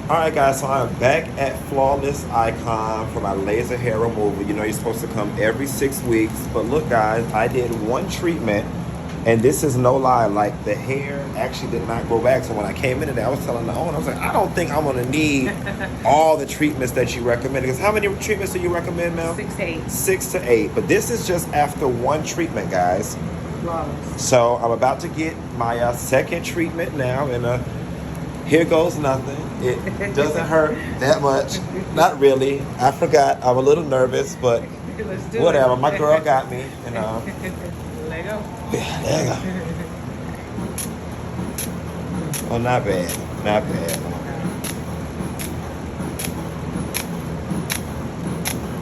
Alright guys, so I'm back at Flawless Icon for my laser hair removal. You know you're supposed to come every 6 weeks. But look guys, I did one treatment and this is no lie, like the hair actually did not grow back. So when I came in today, I was telling the owner, I was like, I don't think I'm gonna need all the treatments that you recommend. Because how many treatments do you recommend now? 6 to 8. 6 to 8. But this is just after one treatment, guys. Flawless. So I'm about to get my second treatment now, and here goes nothing. It doesn't hurt that much. Not really. I forgot. I'm a little nervous, but Let's do whatever. it. My girl got me. And Let go. yeah, there you go. Oh, not bad. Not bad.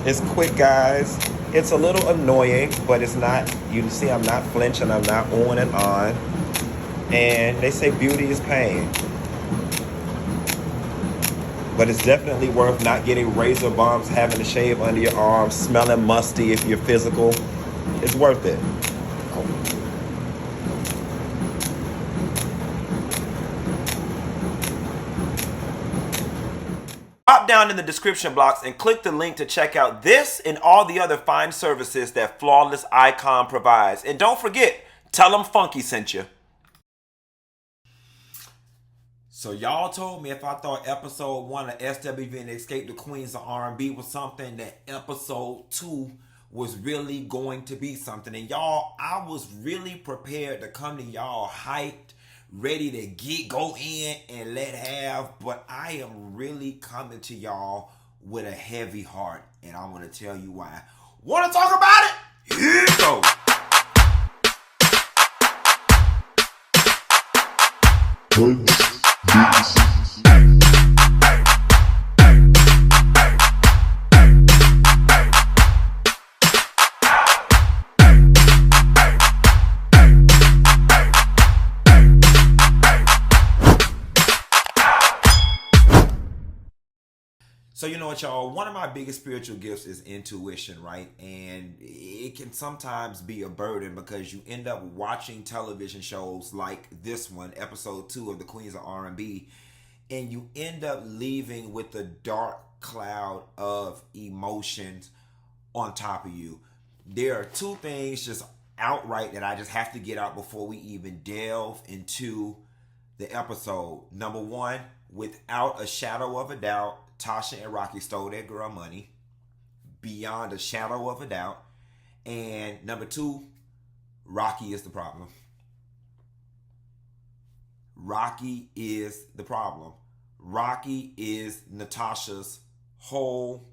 It's quick, guys. It's a little annoying, but it's not. You see, I'm not flinching. I'm not on and on. And they say beauty is pain. But it's definitely worth not getting razor bumps, having to shave under your arms, smelling musty if you're physical. It's worth it. Drop down in the description box and click the link to check out this and all the other fine services that Flawless Icon provides. And don't forget, tell them Funky sent you. So y'all told me if I thought episode 1 of SWV and Xscape the Queens of R&B was something, that episode 2 was really going to be something. And y'all, I was really prepared to come to y'all hyped, ready to go in and let have, but I am really coming to y'all with a heavy heart, and I want to tell you why. Want to talk about it? Here it goes. So you know what, y'all? One of my biggest spiritual gifts is intuition, right? And it can sometimes be a burden because you end up watching television shows like this one, episode 2 of the Queens of R&B, and you end up leaving with a dark cloud of emotions on top of you. There are two things just outright that I just have to get out before we even delve into the episode. Number one, without a shadow of a doubt, Tasha and Rocky stole that girl money, beyond a shadow of a doubt. And number two, Rocky is the problem. Rocky is the problem. Rocky is Natasha's whole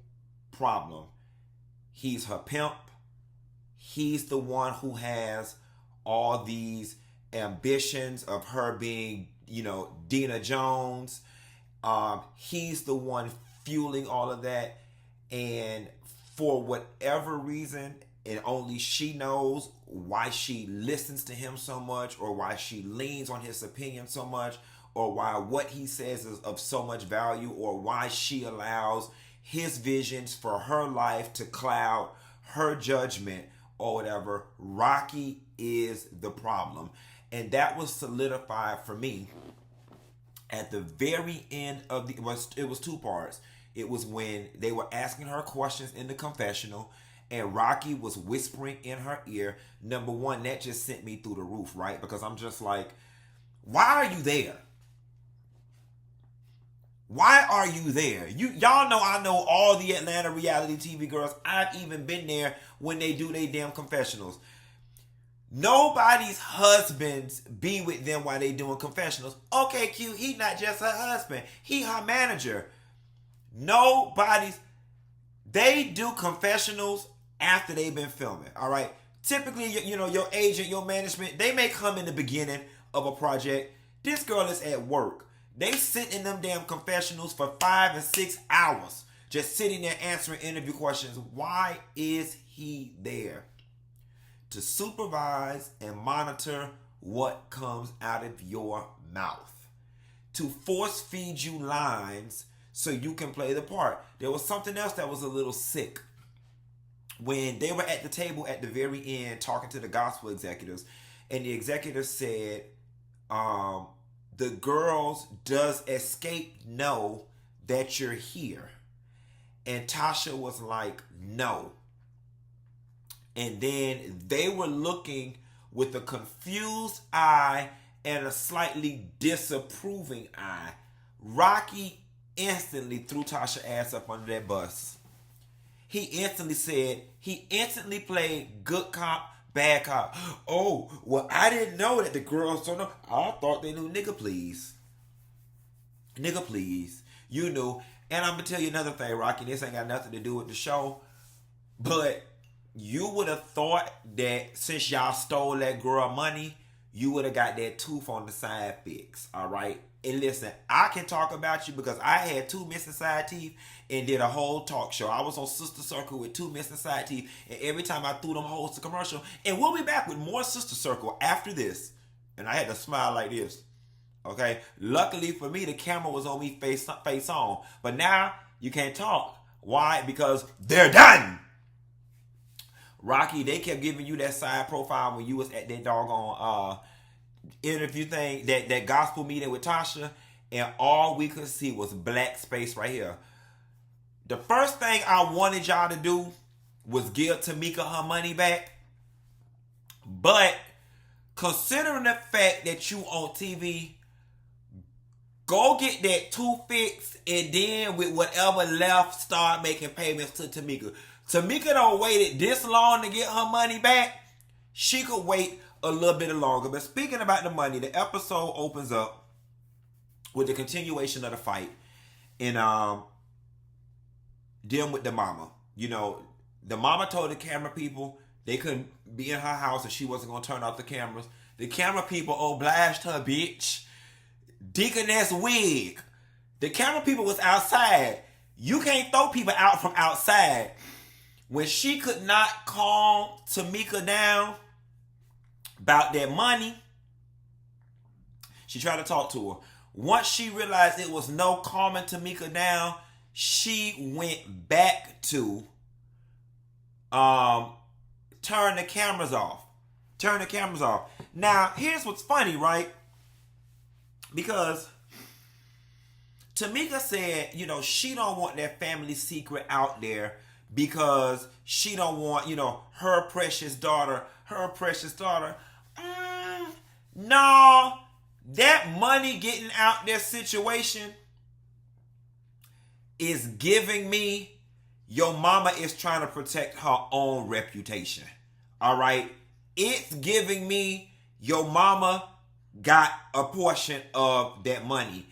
problem. He's her pimp. He's the one who has all these ambitions of her being, Dina Jones. He's the one fueling all of that. And for whatever reason, and only she knows why she listens to him so much, or why she leans on his opinion so much, or why what he says is of so much value, or why she allows his visions for her life to cloud her judgment or whatever. Rocky is the problem. And that was solidified for me at the very end of it was 2 parts. It was when they were asking her questions in the confessional and Rocky was whispering in her ear. Number one, that just sent me through the roof, right? Because I'm just like, why are you there? Why are you there? Y'all know I know all the Atlanta reality TV girls. I've even been there when they do their damn confessionals. Nobody's husbands be with them while they doing confessionals. Okay, cute. He not just her husband. He her manager. They do confessionals after they've been filming. All right. Typically, your agent, your management, they may come in the beginning of a project. This girl is at work. They sit in them damn confessionals for 5 and 6 hours, just sitting there answering interview questions. Why is he there? To supervise and monitor what comes out of your mouth. To force feed you lines so you can play the part. There was something else that was a little sick. When they were at the table at the very end talking to the gospel executives, and the executive said, the girls, does Xscape know that you're here. And Tasha was like, no. And then they were looking with a confused eye and a slightly disapproving eye. Rocky instantly threw Tasha's ass up under that bus. He instantly played good cop, bad cop. Oh, well, I didn't know that the girls don't know. I thought they knew. Nigga, please. Nigga, please. You knew. And I'm going to tell you another thing, Rocky. This ain't got nothing to do with the show. But you would have thought that since y'all stole that girl money, you would have got that tooth on the side fixed. All right? And listen, I can talk about you because I had 2 missing side teeth and did a whole talk show. I was on Sister Circle with 2 missing side teeth, and every time I threw them holes to commercial. And we'll be back with more Sister Circle after this. And I had to smile like this. Okay? Luckily for me, the camera was on me face on. But now, you can't talk. Why? Because they're done! Rocky, they kept giving you that side profile when you was at that doggone interview thing, that gospel meeting with Tasha, and all we could see was black space right here. The first thing I wanted y'all to do was give Tamika her money back. But considering the fact that you on TV, go get that tooth fixed, and then with whatever left, start making payments to Tamika. Tamika don't waited this long to get her money back. She could wait a little bit longer. But speaking about the money, the episode opens up with the continuation of the fight and dealing with the mama. You know, the mama told the camera people they couldn't be in her house and she wasn't going to turn off the cameras. The camera people obliged her, bitch. Deaconess wig. The camera people was outside. You can't throw people out from outside. When she could not calm Tamika down about that money, she tried to talk to her. Once she realized it was no calming Tamika down, she went back to turn the cameras off. Turn the cameras off. Now, here's what's funny, right? Because Tamika said, you know, she don't want that family secret out there because she don't want, you know, her precious daughter. No, that money getting out there situation is giving me your mama is trying to protect her own reputation. All right? It's giving me your mama got a portion of that money.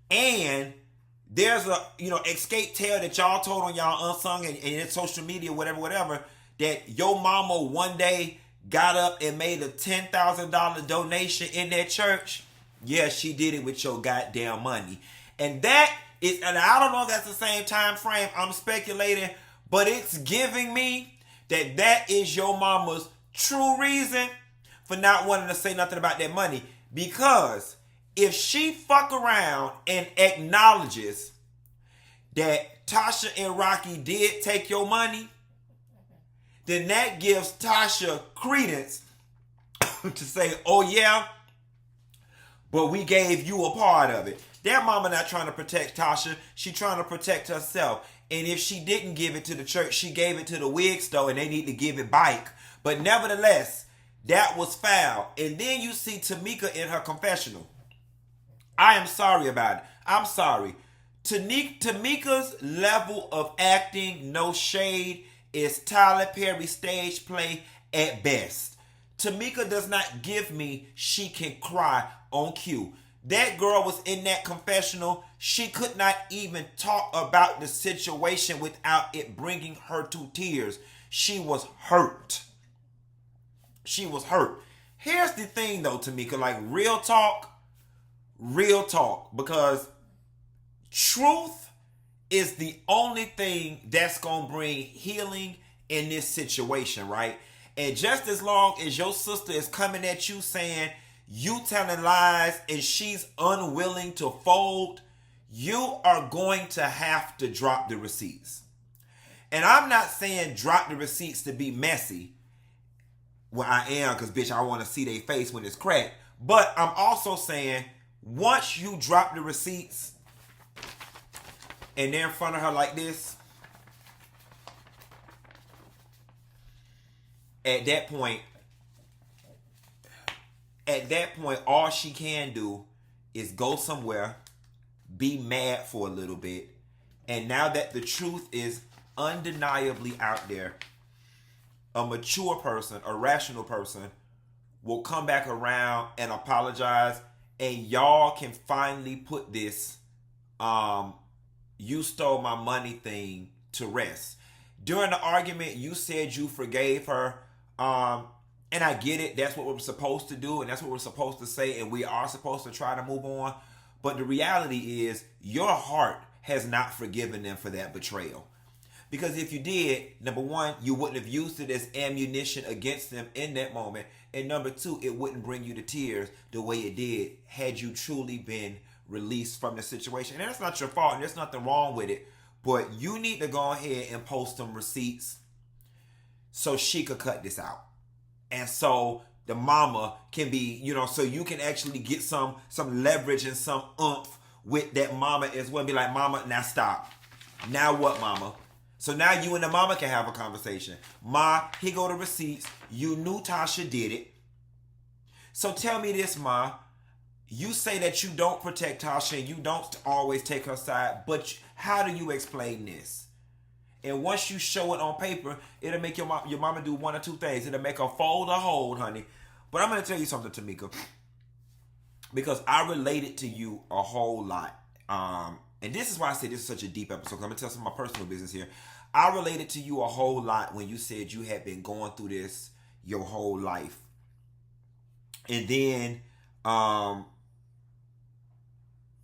And there's a, you know, Xscape tale that y'all told on y'all unsung and in social media, whatever, that your mama one day got up and made a $10,000 donation in that church. Yeah, she did it with your goddamn money. And that is, and I don't know if that's the same time frame, I'm speculating, but it's giving me that that is your mama's true reason for not wanting to say nothing about that money. Because if she fuck around and acknowledges that Tasha and Rocky did take your money, then that gives Tasha credence to say, oh yeah, but we gave you a part of it. That mama not trying to protect Tasha. She trying to protect herself. And if she didn't give it to the church, she gave it to the wig store and they need to give it back. But nevertheless, that was foul. And then you see Tamika in her confessional. I am sorry about it. I'm sorry. Tamika's level of acting, no shade, is Tyler Perry stage play at best. Tamika does not give me she can cry on cue. That girl was in that confessional. She could not even talk about the situation without it bringing her to tears. She was hurt. She was hurt. Here's the thing though, Tamika, like real talk, because truth is the only thing that's going to bring healing in this situation, right? And just as long as your sister is coming at you saying you telling lies and she's unwilling to fold, you are going to have to drop the receipts. And I'm not saying drop the receipts to be messy. Well, I am, because bitch, I want to see their face when it's cracked. But I'm also saying once you drop the receipts, and they're in front of her like this, at that point, all she can do is go somewhere, be mad for a little bit, and now that the truth is undeniably out there, a mature person, a rational person, will come back around and apologize, and y'all can finally put this you stole my money thing to rest. During the argument, you said you forgave her, and I get it. That's what we're supposed to do, and that's what we're supposed to say, and we are supposed to try to move on. But the reality is, your heart has not forgiven them for that betrayal. Because if you did, number one, you wouldn't have used it as ammunition against them in that moment. And number two, it wouldn't bring you to tears the way it did had you truly been released from the situation. And that's not your fault, and there's nothing wrong with it. But you need to go ahead and post some receipts so she could cut this out. And so the mama can be, so you can actually get some leverage and some oomph with that mama as well. Be like, mama, now stop. Now what, mama? So now you and the mama can have a conversation. Ma, here go the receipts. You knew Tasha did it. So tell me this, Ma. You say that you don't protect Tasha and you don't always take her side, but how do you explain this? And once you show it on paper, it'll make your mama do one or two things. It'll make her fold or hold, honey. But I'm going to tell you something, Tamika, because I related to you a whole lot. And this is why I say this is such a deep episode. I'm going to tell some of my personal business here. I related to you a whole lot when you said you had been going through this your whole life. And then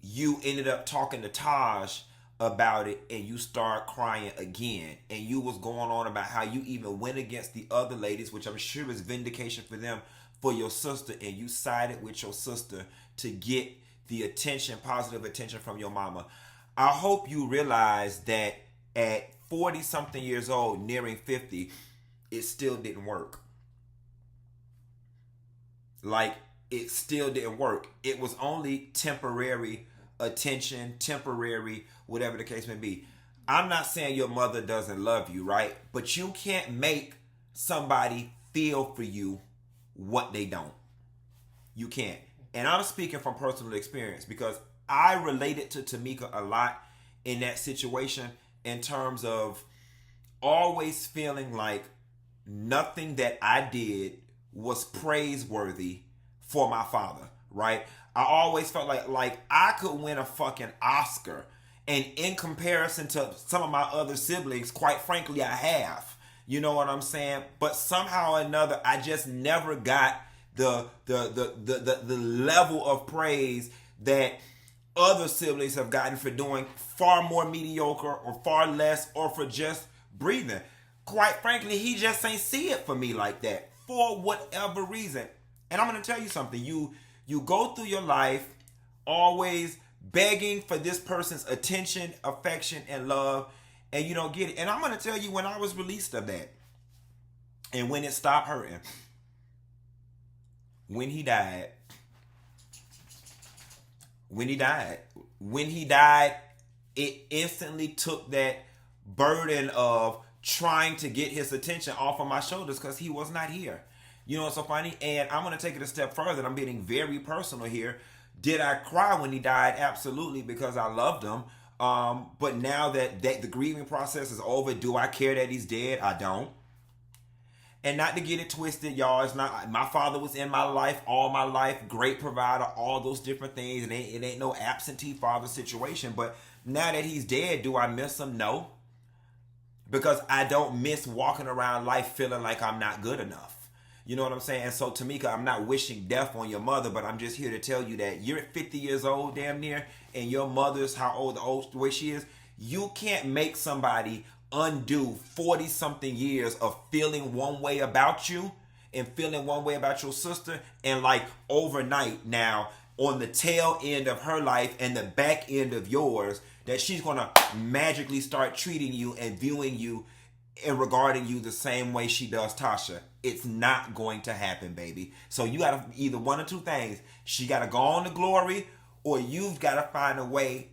you ended up talking to Taj about it, and you start crying again. And you was going on about how you even went against the other ladies, which I'm sure is vindication for them, for your sister, and you sided with your sister to get the attention, positive attention from your mama. I hope you realize that at 40-something years old, nearing 50, it still didn't work. Like, it still didn't work. It was only temporary attention, temporary, whatever the case may be. I'm not saying your mother doesn't love you, right? But you can't make somebody feel for you what they don't. You can't. And I'm speaking from personal experience because I related to Tamika a lot in that situation in terms of always feeling like nothing that I did was praiseworthy for my father, right? I always felt like I could win a fucking Oscar, and in comparison to some of my other siblings, quite frankly, I have. You know what I'm saying? But somehow or another, I just never got the level of praise that other siblings have gotten for doing far more mediocre or far less, or for just breathing. Quite frankly, he just ain't see it for me like that for whatever reason. And I'm going to tell you something. You go through your life always begging for this person's attention, affection, and love, and you don't get it. And I'm going to tell you when I was released of that and when it stopped hurting, when he died, it instantly took that burden of trying to get his attention off of my shoulders because he was not here. You know what's so funny? And I'm going to take it a step further. And I'm getting very personal here. Did I cry when he died? Absolutely, because I loved him. But now that the grieving process is over, do I care that he's dead? I don't. And not to get it twisted, y'all, it's not, my father was in my life all my life, great provider, all those different things. It ain't no absentee father situation. But now that he's dead, do I miss him? No. Because I don't miss walking around life feeling like I'm not good enough. You know what I'm saying? And so, Tamika, I'm not wishing death on your mother, but I'm just here to tell you that you're 50 years old, damn near, and your mother's the way she is. You can't make somebody undo 40-something years of feeling one way about you and feeling one way about your sister, and like overnight now, on the tail end of her life and the back end of yours, that she's going to magically start treating you and viewing you and regarding you the same way she does Tasha. It's not going to happen, baby. So you got to either one or two things. She got to go on to glory, or you've got to find a way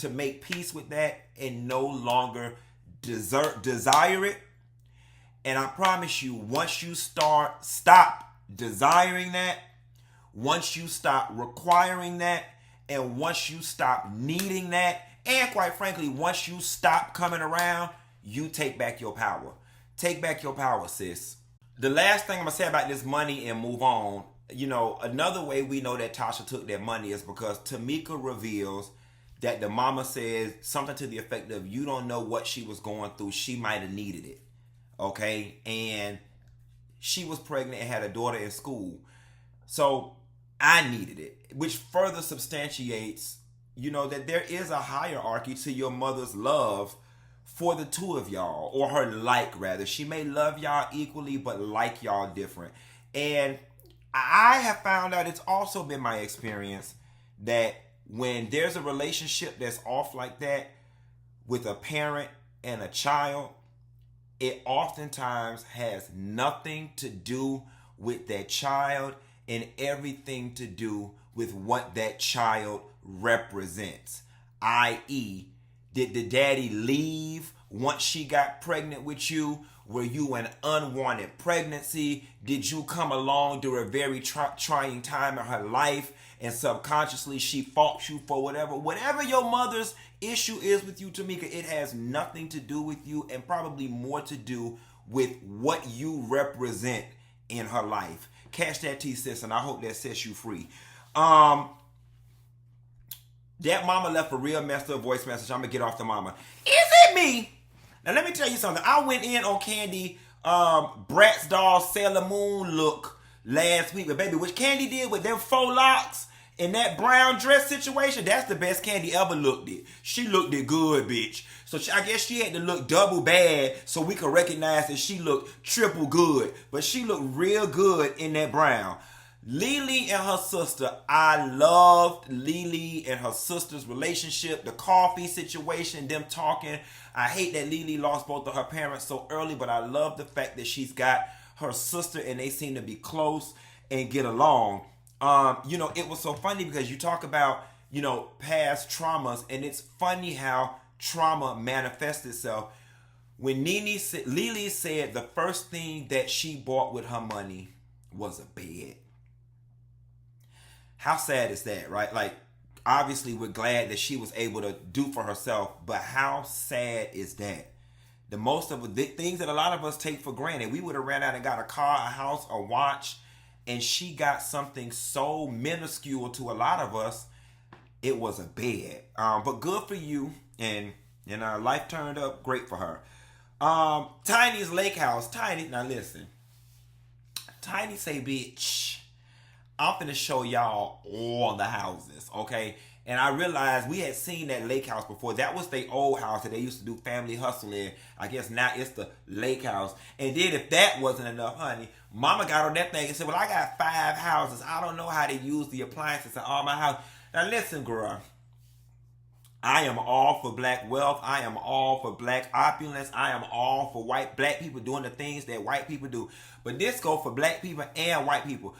to make peace with that and no longer desire it. And I promise you, once you stop desiring that, once you stop requiring that, and once you stop needing that, and quite frankly, once you stop coming around, you take back your power. Take back your power, sis. The last thing I'm going to say about this money and move on, another way we know that Tasha took that money is because Tamika reveals that the mama says something to the effect of, you don't know what she was going through. She might have needed it. Okay? And she was pregnant and had a daughter in school. So I needed it, which further substantiates, that there is a hierarchy to your mother's love for the two of y'all, or her like, rather. She may love y'all equally, but like y'all different. And I have found out, it's also been my experience, that when there's a relationship that's off like that with a parent and a child, it oftentimes has nothing to do with that child and everything to do with what that child represents. I.e., did the daddy leave once she got pregnant with you? Were you an unwanted pregnancy? Did you come along during a very trying time in her life and subconsciously she fought you for whatever your mother's issue is with you, Tamika? It has nothing to do with you and probably more to do with what you represent in her life. Catch that tea, sis, and I hope that sets you free. That mama left a real messed up voice message. I'm going to get off the mama. Is it me? Now, let me tell you something. I went in on Candy Bratz doll Sailor Moon look last week. But, baby, what Candy did with them faux locks in that brown dress situation, that's the best Candy ever looked it. She looked it good, bitch. So, I guess she had to look double bad so we could recognize that she looked triple good. But she looked real good in that brown. Lily and her sister, I loved Lily and her sister's relationship, the coffee situation, them talking. I hate that Lily lost both of her parents so early, but I love the fact that she's got her sister and they seem to be close and get along. It was so funny because you talk about, past traumas, and it's funny how trauma manifests itself. When Lily said the first thing that she bought with her money was a bed. How sad is that, right? Like, obviously, we're glad that she was able to do for herself, but how sad is that? The most of the things that a lot of us take for granted. We would have ran out and got a car, a house, a watch, and she got something so minuscule to a lot of us. It was a bed. But good for you, and life turned up great for her. Tiny's lake house. Tiny, now listen. Tiny say, bitch, I'm finna show y'all all the houses, okay? And I realized we had seen that lake house before. That was the old house that they used to do family hustle in. I guess now it's the lake house. And then if that wasn't enough, honey, mama got on that thing and said, well, I got 5 houses. I don't know how to use the appliances in all my house. Now listen, girl. I am all for black wealth. I am all for black opulence. I am all for black people doing the things that white people do. But this go for black people and white people.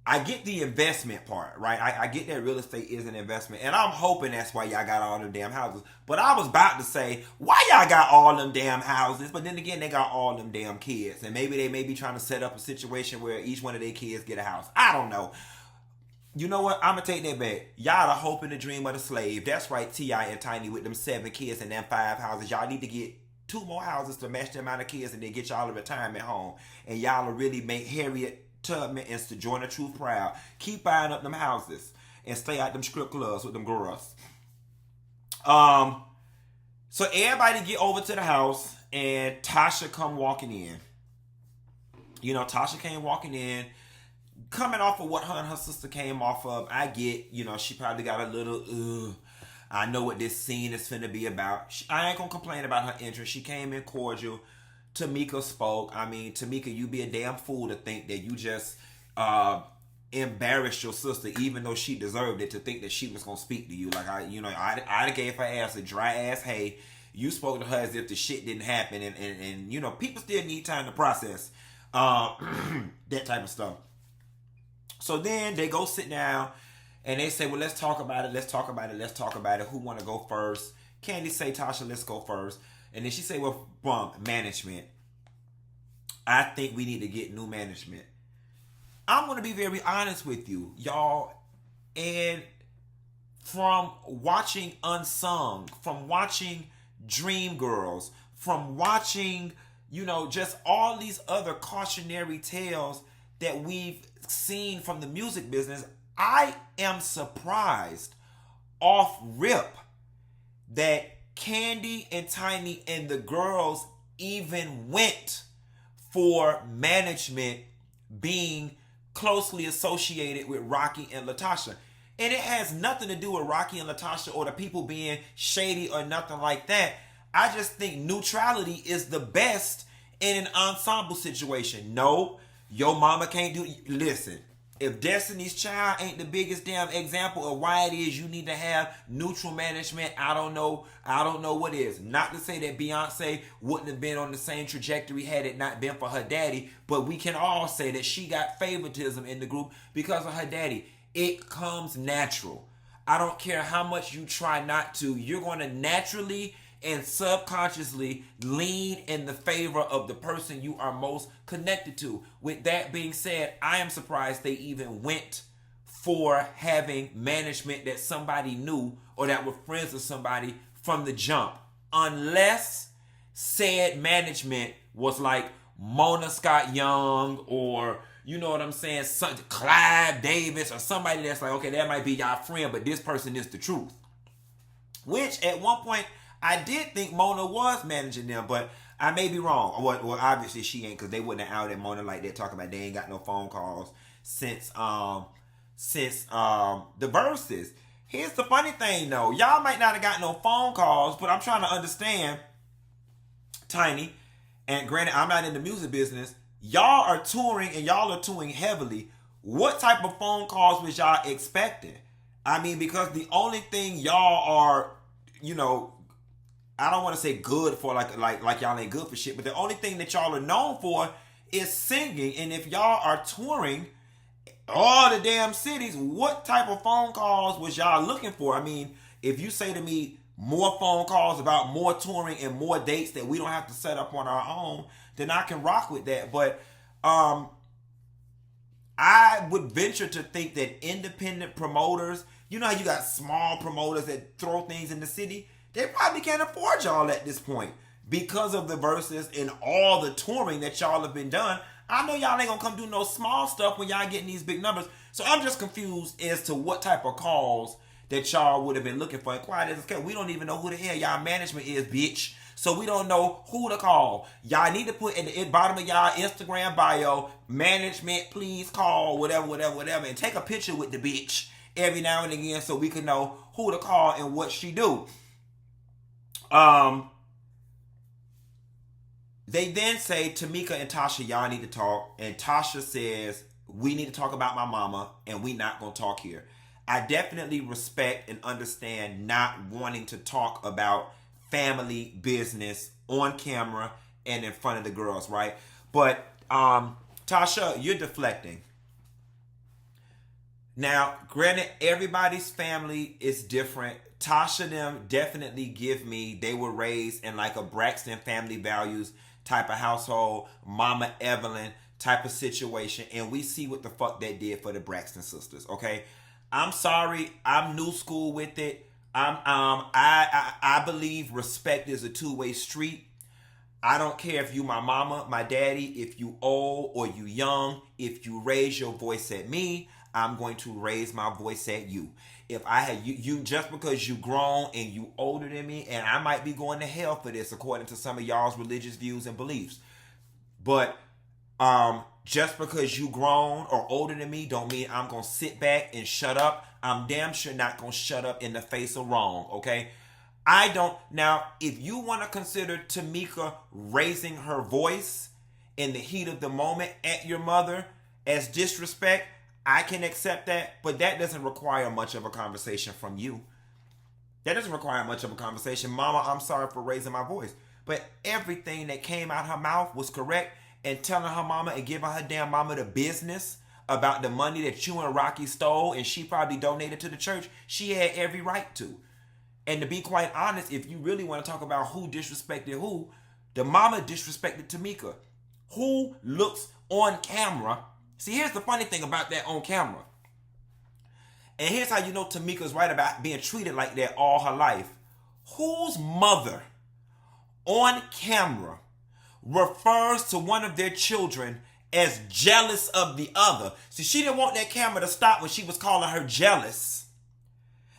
I get the investment part, right? I get that real estate is an investment. And I'm hoping that's why y'all got all them damn houses. But I was about to say, why y'all got all them damn houses? But then again, they got all them damn kids. And maybe they may be trying to set up a situation where each one of their kids get a house. I don't know. You know what? I'm going to take that back. Y'all the hope and the dream of the slave. That's right, T.I. and Tiny with them 7 kids and them 5 houses. Y'all need to get 2 more houses to match the amount of kids and then get y'all a retirement home. And y'all will really make Harriet Tubman and Sojourner Truth proud. Keep buying up them houses and stay out them strip clubs with them girls. So everybody get over to the house and Tasha come walking in. Tasha came walking in, coming off of what her and her sister came off of. I get, she probably got a little, I know what this scene is finna be about. I ain't gonna complain about her entrance. She came in cordial. Tamika spoke. I mean, Tamika, you be a damn fool to think that you just embarrassed your sister, even though she deserved it, to think that she was gonna speak to you. Like I gave her ass a dry ass hey. You spoke to her as if the shit didn't happen, and people still need time to process that type of stuff. So then they go sit down And they say, well, let's talk about it. Let's talk about it. Let's talk about it. Who want to go first? Candy say, Tasha, let's go first. And then she say, well, management. I think we need to get new management. I'm going to be very honest with you, y'all. And from watching Unsung, from watching Dreamgirls, from watching, just all these other cautionary tales that we've seen from the music business, I am surprised off rip that Candy and Tiny and the girls even went for management being closely associated with Rocky and Latasha. And it has nothing to do with Rocky and Latasha or the people being shady or nothing like that. I just think neutrality is the best in an ensemble situation. No, your mama can't do... Listen, if Destiny's Child ain't the biggest damn example of why it is you need to have neutral management, I don't know what is. Not to say that Beyonce wouldn't have been on the same trajectory had it not been for her daddy, but we can all say that she got favoritism in the group because of her daddy. It comes natural. I don't care how much you try not to. You're going to naturally and subconsciously lean in the favor of the person you are most connected to. With that being said, I am surprised they even went for having management that somebody knew or that were friends with somebody from the jump. Unless said management was like Mona Scott Young or... You know what I'm saying? Clive Davis or somebody that's like, okay, that might be y'all friend, but this person is the truth. Which at one point I did think Mona was managing them, but I may be wrong. Well, obviously she ain't, because they wouldn't have outed Mona like that, talking about they ain't got no phone calls since the verses. Here's the funny thing though, y'all might not have got no phone calls, but I'm trying to understand, Tiny, and granted I'm not in the music business. Y'all are touring and y'all are touring heavily. What type of phone calls was y'all expecting? I mean, because the only thing y'all are, I don't want to say good for like y'all ain't good for shit, but the only thing that y'all are known for is singing. And if y'all are touring all the damn cities, what type of phone calls was y'all looking for? I mean, if you say to me more phone calls about more touring and more dates that we don't have to set up on our own, then I can rock with that. But I would venture to think that independent promoters, you know how you got small promoters that throw things in the city, they probably can't afford y'all at this point because of the verses and all the touring that y'all have been done. I know y'all ain't gonna come do no small stuff when y'all getting these big numbers. So I'm just confused as to what type of calls that y'all would have been looking for. And quiet as okay, we don't even know who the hell y'all management is, bitch. So we don't know who to call. Y'all need to put at the bottom of y'all Instagram bio, management, please call, whatever, and take a picture with the bitch every now and again so we can know who to call and what she do. They then say, Tamika and Tasha, y'all need to talk. And Tasha says, we need to talk about my mama and we not going to talk here. I definitely respect and understand not wanting to talk about family business on camera and in front of the girls, right? But Tasha, you're deflecting. Now, granted, everybody's family is different. Tasha them definitely give me, they were raised in like a Braxton family values type of household, Mama Evelyn type of situation, and we see what the fuck that did for the Braxton sisters, okay? I'm sorry, I'm new school with it. I believe respect is a two-way street. I don't care if you my mama, my daddy, if you old or you young. If you raise your voice at me, I'm going to raise my voice at you. If I had you just because you grown and you older than me, and I might be going to hell for this according to some of y'all's religious views and beliefs. But just because you grown or older than me don't mean I'm going to sit back and shut up. I'm damn sure not going to shut up in the face of wrong, okay? I don't... Now, if you want to consider Tamika raising her voice in the heat of the moment at your mother as disrespect, I can accept that, but that doesn't require much of a conversation from you. That doesn't require much of a conversation. Mama, I'm sorry for raising my voice. But everything that came out her mouth was correct, and telling her mama and giving her damn mama the business about the money that you and Rocky stole and she probably donated to the church, she had every right to. And to be quite honest, if you really want to talk about who disrespected who, the mama disrespected Tamika. Who looks on camera? See, here's the funny thing about that on camera. And here's how you know Tamika's right about being treated like that all her life. Whose mother on camera refers to one of their children as jealous of the other? See, she didn't want that camera to stop when she was calling her jealous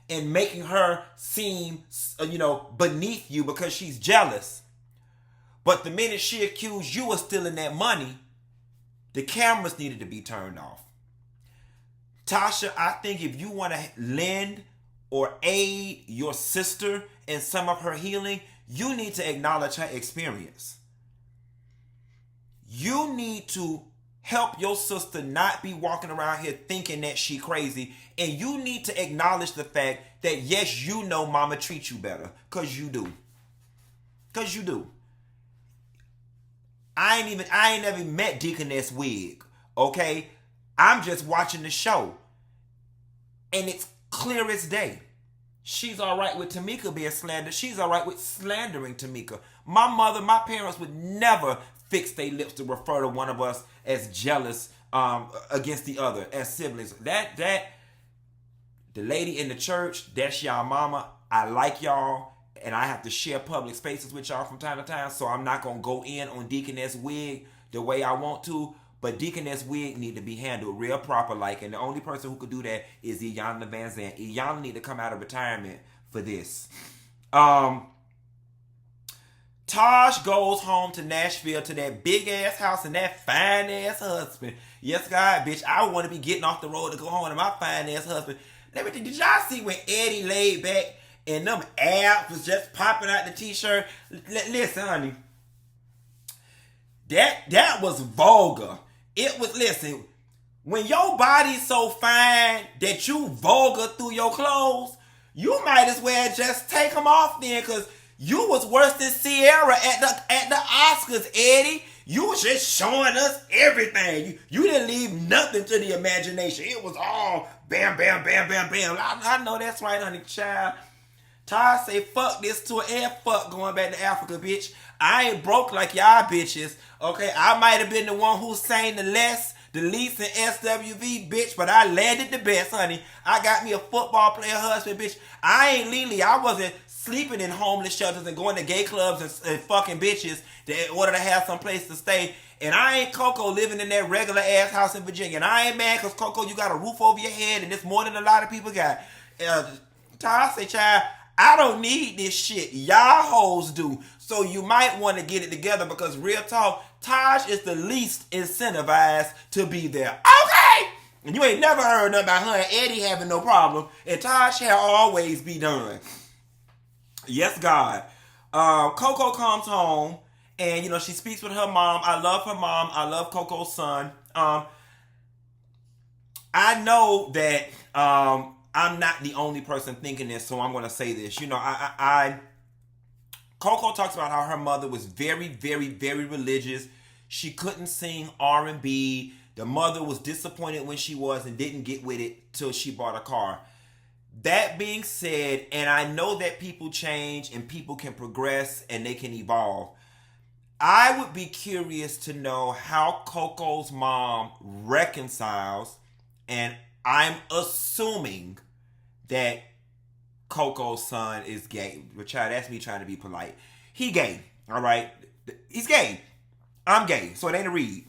and making her seem, beneath you because she's jealous. But the minute she accused you of stealing that money, the cameras needed to be turned off. Tasha, I think if you want to lend or aid your sister in some of her healing, you need to acknowledge her experience. You need to help your sister not be walking around here thinking that she crazy. And you need to acknowledge the fact that, yes, you know mama treats you better. Because you do. Because you do. I ain't never met Deaconess Wig. Okay? I'm just watching the show. And it's clear as day. She's all right with Tamika being slandered. She's all right with slandering Tamika. My parents would never fix their lips to refer to one of us as jealous against the other, as siblings. The lady in the church, that's y'all mama. I like y'all, and I have to share public spaces with y'all from time to time, so I'm not going to go in on Deaconess Wig the way I want to, but Deaconess Wig need to be handled real proper like, and the only person who could do that is Iyanla Vanzant. Iyanla need to come out of retirement for this. Taj goes home to Nashville to that big ass house and that fine ass husband. Yes, God, bitch, I want to be getting off the road to go home to my fine ass husband. Let me think, did y'all see when Eddie laid back and them abs was just popping out the t-shirt? Listen, honey, that was vulgar. It was, listen, when your body's so fine that you vulgar through your clothes, you might as well just take them off then, because you was worse than Sierra at the Oscars, Eddie. You was just showing us everything. You didn't leave nothing to the imagination. It was all bam, bam, bam, bam, bam. I know that's right, honey, child. Ty say fuck this tour and fuck going back to Africa, bitch. I ain't broke like y'all bitches. Okay, I might have been the one who sang the least in SWV, bitch, but I landed the best, honey. I got me a football player husband, bitch. I ain't Lily. I wasn't sleeping in homeless shelters and going to gay clubs and fucking bitches in order to have some place to stay. And I ain't Coco living in that regular ass house in Virginia. And I ain't mad because Coco, you got a roof over your head and it's more than a lot of people got. Ty say, child, I don't need this shit. Y'all hoes do. So you might want to get it together, because real talk, Taj is the least incentivized to be there. Okay! And you ain't never heard nothing about her and Eddie having no problem. And Taj shall always be done. Yes, God. Coco comes home and, she speaks with her mom. I love her mom. I love Coco's son. I know that I'm not the only person thinking this, so I'm going to say this. Coco talks about how her mother was very, very, very religious. She couldn't sing R&B. The mother was disappointed when she was and didn't get with it till she bought a car. That being said, and I know that people change and people can progress and they can evolve, I would be curious to know how Coco's mom reconciles, and I'm assuming that Coco's son is gay. But child, that's me trying to be polite. He gay, all right? He's gay. I'm gay, so it ain't a read.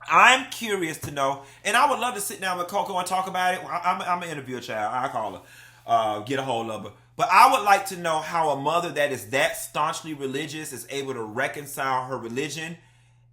I'm curious to know, and I would love to sit down with Coco and talk about it. I'm an interviewer, child. I call her, get a hold of her. But I would like to know how a mother that is that staunchly religious is able to reconcile her religion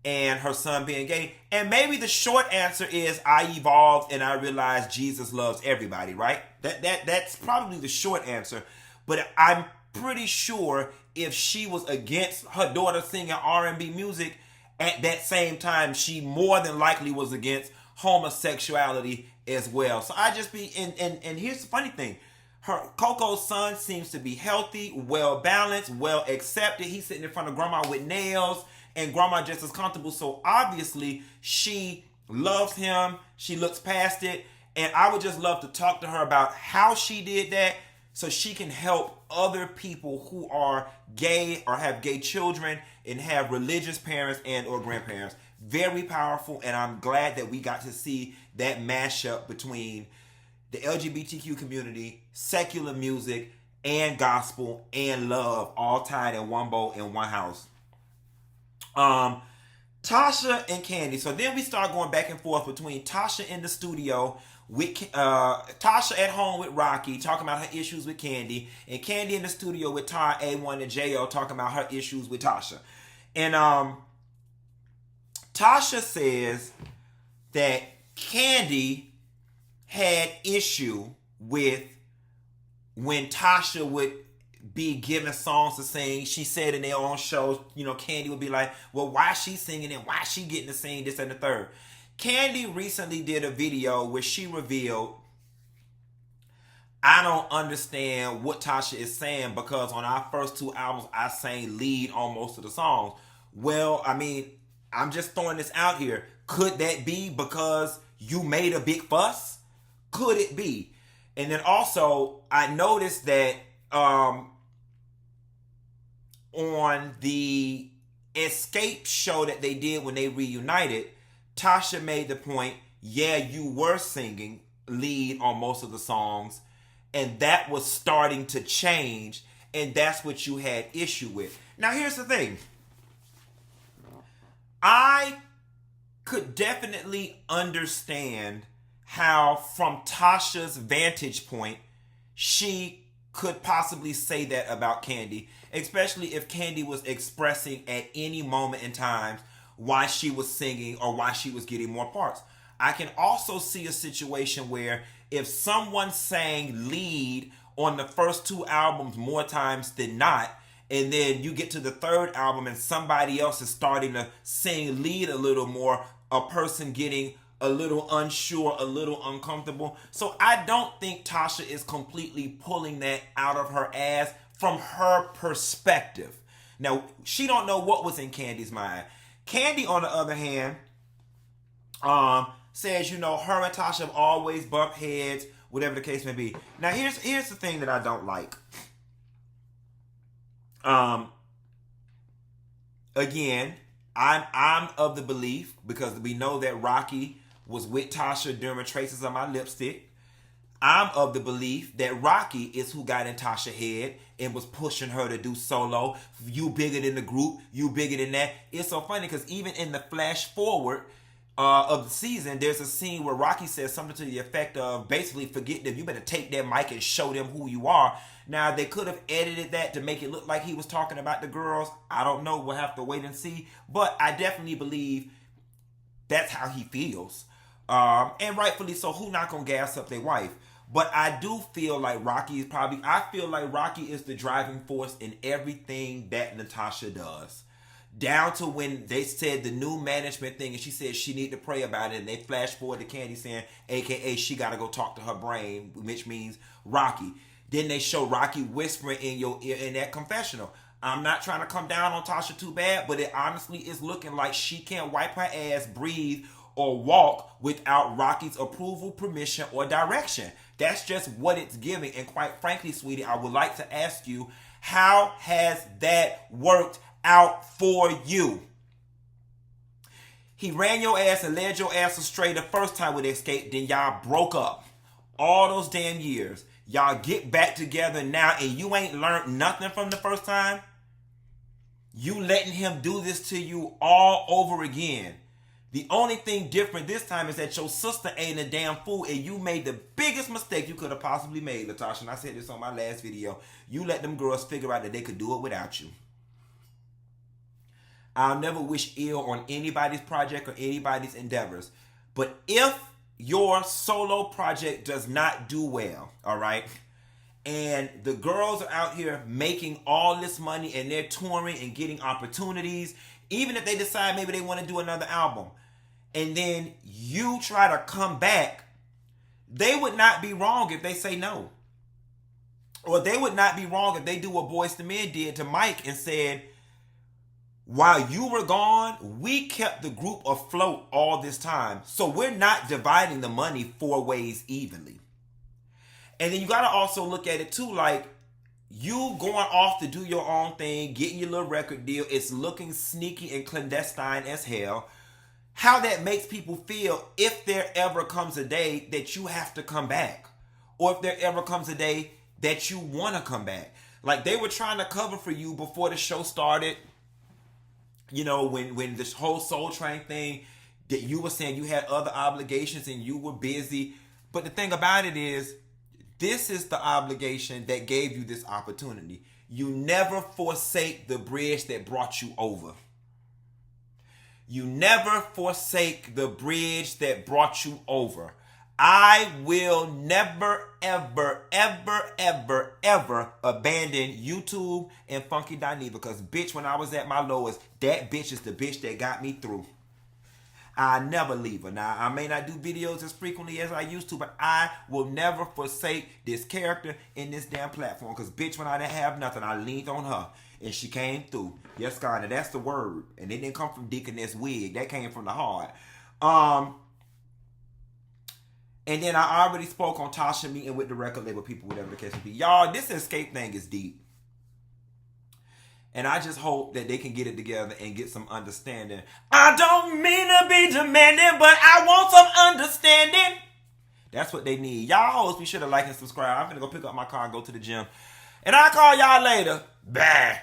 and her son being gay. And maybe the short answer is I evolved and I realized Jesus loves everybody, right? That's probably the short answer. But I'm pretty sure if she was against her daughter singing R&B music, at that same time, she more than likely was against homosexuality as well. So I just be, and here's the funny thing. Coco's son seems to be healthy, well balanced, well accepted. He's sitting in front of grandma with nails, and grandma just as comfortable. So obviously she loves him. She looks past it. And I would just love to talk to her about how she did that so she can help other people who are gay or have gay children and have religious parents and or grandparents. Very powerful, and I'm glad that we got to see that mashup between the LGBTQ community, secular music, and gospel and love all tied in one bowl in one house. Tasha and Candy. So then we start going back and forth between Tasha in the studio with Tasha at home with Rocky talking about her issues with Candy, and Candy in the studio with Ty A1 and Jo talking about her issues with Tasha. And Tasha says that Candy had issue with when Tasha would be given songs to sing. She said in their own shows, Candy would be like, well, why is she singing and why is she getting to sing this and the third? Candy recently did a video where she revealed, I don't understand what Tasha is saying because on our first 2 albums, I sang lead on most of the songs. Well, I mean, I'm just throwing this out here. Could that be because you made a big fuss? Could it be? And then also, I noticed that on the Xscape show that they did when they reunited, Tasha made the point, yeah, you were singing lead on most of the songs, and that was starting to change, and that's what you had issue with. Now, here's the thing. I could definitely understand how, from Tasha's vantage point, she could possibly say that about Candy, especially if Candy was expressing at any moment in time why she was singing or why she was getting more parts. I can also see a situation where if someone sang lead on the first 2 albums more times than not, and then you get to the 3rd album and somebody else is starting to sing lead a little more, a person getting a little unsure, a little uncomfortable. So I don't think Tasha is completely pulling that out of her ass from her perspective. Now, she don't know what was in Candy's mind. Candy, on the other hand, says, her and Tasha have always bumped heads, whatever the case may be. Now, here's the thing that I don't like. Again, I'm of the belief, because we know that Rocky was with Tasha during Traces of My Lipstick. I'm of the belief that Rocky is who got in Tasha's head and was pushing her to do solo. You bigger than the group, you bigger than that. It's so funny because even in the flash forward of the season, there's a scene where Rocky says something to the effect of basically, forget them, you better take that mic and show them who you are. Now, they could have edited that to make it look like he was talking about the girls. I don't know. We'll have to wait and see. But I definitely believe that's how he feels. And rightfully so. Who not going to gas up their wife? But I do feel like Rocky is the driving force in everything that Natasha does. Down to when they said the new management thing and she said she need to pray about it, and they flash forward to Candy saying, AKA, she got to go talk to her brain, which means Rocky. Then they show Rocky whispering in your ear in that confessional. I'm not trying to come down on Tasha too bad, but it honestly is looking like she can't wipe her ass, breathe, or walk without Rocky's approval, permission, or direction. That's just what it's giving. And quite frankly, sweetie, I would like to ask you, how has that worked out for you? He ran your ass and led your ass astray the first time with Xscape, then y'all broke up. All those damn years. Y'all get back together now and you ain't learned nothing from the first time? You letting him do this to you all over again. The only thing different this time is that your sister ain't a damn fool and you made the biggest mistake you could have possibly made, Latasha. And I said this on my last video. You let them girls figure out that they could do it without you. I'll never wish ill on anybody's project or anybody's endeavors. But if your solo project does not do well, all right, and the girls are out here making all this money and they're touring and getting opportunities, even if they decide maybe they want to do another album, and then you try to come back, they would not be wrong if they say no. Or they would not be wrong if they do what Boyz II Men did to Mike and said, While you were gone, we kept the group afloat all this time. So we're not dividing the money 4 ways evenly. And then you got to also look at it too, like you going off to do your own thing, getting your little record deal. It's looking sneaky and clandestine as hell. How that makes people feel if there ever comes a day that you have to come back. Or if there ever comes a day that you want to come back. Like they were trying to cover for you before the show started. You know, when this whole Soul Train thing, that you were saying you had other obligations and you were busy. But the thing about it is, this is the obligation that gave you this opportunity. You never forsake the bridge that brought you over. You never forsake the bridge that brought you over. I will never, ever, ever, ever, ever abandon YouTube and Funky Dineva. Because, bitch, when I was at my lowest, that bitch is the bitch that got me through. I never leave her. Now, I may not do videos as frequently as I used to, but I will never forsake this character in this damn platform. Because, bitch, when I didn't have nothing, I leaned on her. And she came through. Yes, God, that's the word. And it didn't come from Deaconess Wig. That came from the heart. And then I already spoke on Tasha meeting with the record label people, whatever the case may be. Y'all, this Xscape thing is deep. And I just hope that they can get it together and get some understanding. I don't mean to be demanding, but I want some understanding. That's what they need. Y'all hoes be sure to like and subscribe. I'm going to go pick up my car and go to the gym. And I'll call y'all later. Bye.